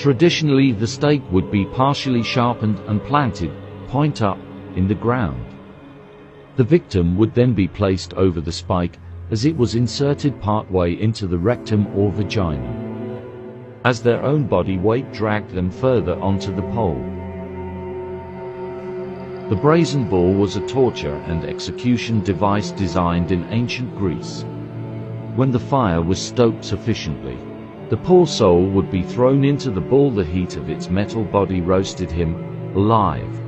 Traditionally, the stake would be partially sharpened and planted, point up, in the ground. The victim would then be placed over the spike, as it was inserted partway into the rectum or vagina, as their own body weight dragged them further onto the pole. The brazen ball was a torture and execution device designed in ancient Greece. When the fire was stoked sufficiently, the poor soul would be thrown into the ball. The heat of its metal body roasted him alive.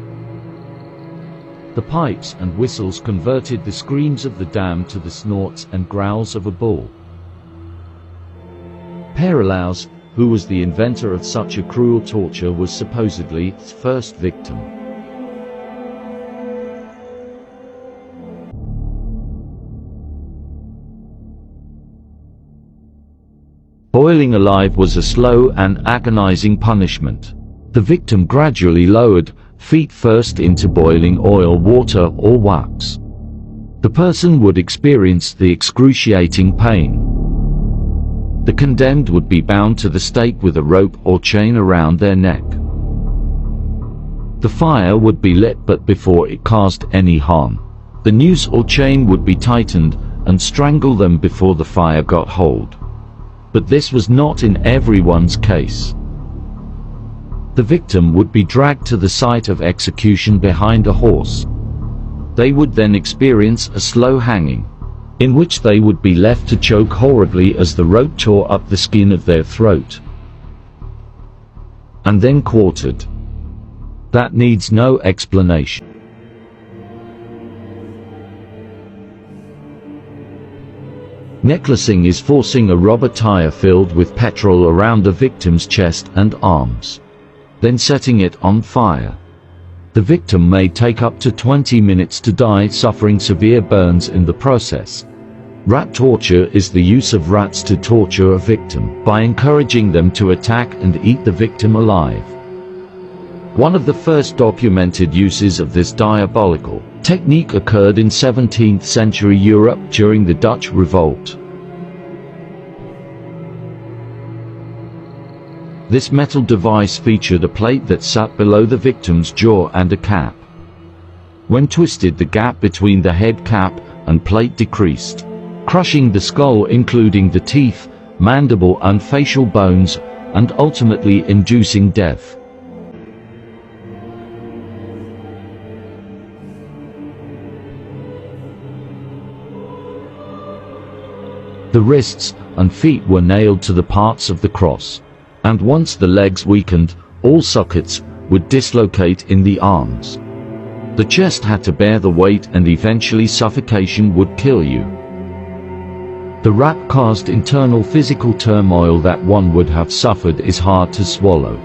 The pipes and whistles converted the screams of the damned to the snorts and growls of a bull. Paralaus, who was the inventor of such a cruel torture, was supposedly its first victim. Boiling alive was a slow and agonizing punishment. The victim gradually lowered, feet first, into boiling oil, water, or wax. The person would experience the excruciating pain. The condemned would be bound to the stake with a rope or chain around their neck. The fire would be lit, but before it caused any harm, the noose or chain would be tightened and strangle them before the fire got hold. But this was not in everyone's case. The victim would be dragged to the site of execution behind a horse. They would then experience a slow hanging, in which they would be left to choke horribly as the rope tore up the skin of their throat, and then quartered. That needs no explanation. Necklacing is forcing a rubber tire filled with petrol around the victim's chest and arms, then setting it on fire. The victim may take up to 20 minutes to die, suffering severe burns in the process. Rat torture is the use of rats to torture a victim by encouraging them to attack and eat the victim alive. One of the first documented uses of this diabolical technique occurred in 17th century Europe during the Dutch Revolt. This metal device featured a plate that sat below the victim's jaw and a cap. When twisted, the gap between the head cap and plate decreased, crushing the skull, including the teeth, mandible and facial bones, and ultimately inducing death. The wrists and feet were nailed to the parts of the cross, and once the legs weakened, all sockets would dislocate in the arms. The chest had to bear the weight, and eventually suffocation would kill you. The rat caused internal physical turmoil that one would have suffered is hard to swallow.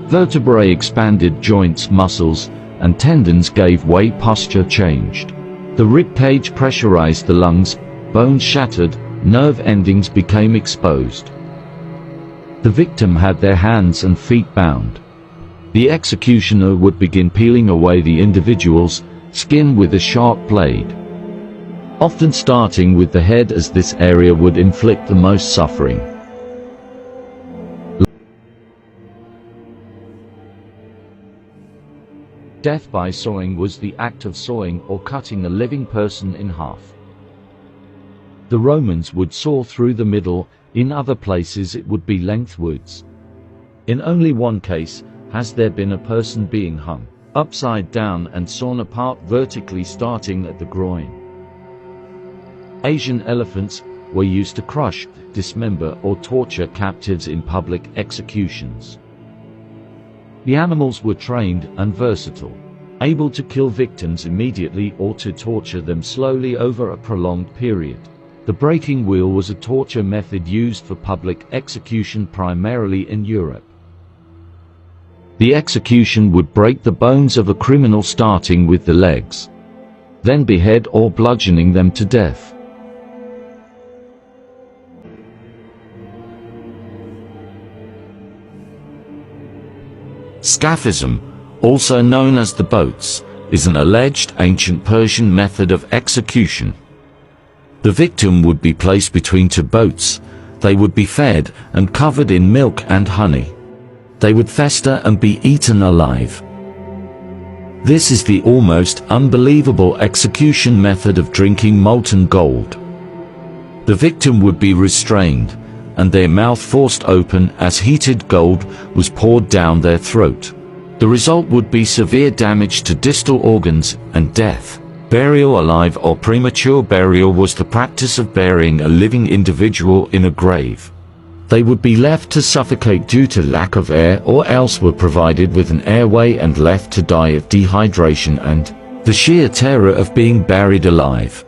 Vertebrae expanded, joints, muscles, and tendons gave way, posture changed. The rib cage pressurized the lungs, bones shattered, nerve endings became exposed. The victim had their hands and feet bound. The executioner would begin peeling away the individual's skin with a sharp blade, often starting with the head, as this area would inflict the most suffering. Death by sawing was the act of sawing or cutting a living person in half. The Romans would saw through the middle, in other places it would be lengthwards. In only one case has there been a person being hung upside down and sawn apart vertically, starting at the groin. Asian elephants were used to crush, dismember or torture captives in public executions. The animals were trained and versatile, able to kill victims immediately or to torture them slowly over a prolonged period. The breaking wheel was a torture method used for public execution primarily in Europe. The execution would break the bones of a criminal, starting with the legs, then behead or bludgeoning them to death. Scafism, also known as the boats, is an alleged ancient Persian method of execution. The victim would be placed between two boats. They would be fed and covered in milk and honey. They would fester and be eaten alive. This is the almost unbelievable execution method of drinking molten gold. The victim would be restrained, and their mouth forced open as heated gold was poured down their throat. The result would be severe damage to distal organs and death. Burial alive or premature burial was the practice of burying a living individual in a grave. They would be left to suffocate due to lack of air, or else were provided with an airway and left to die of dehydration and the sheer terror of being buried alive.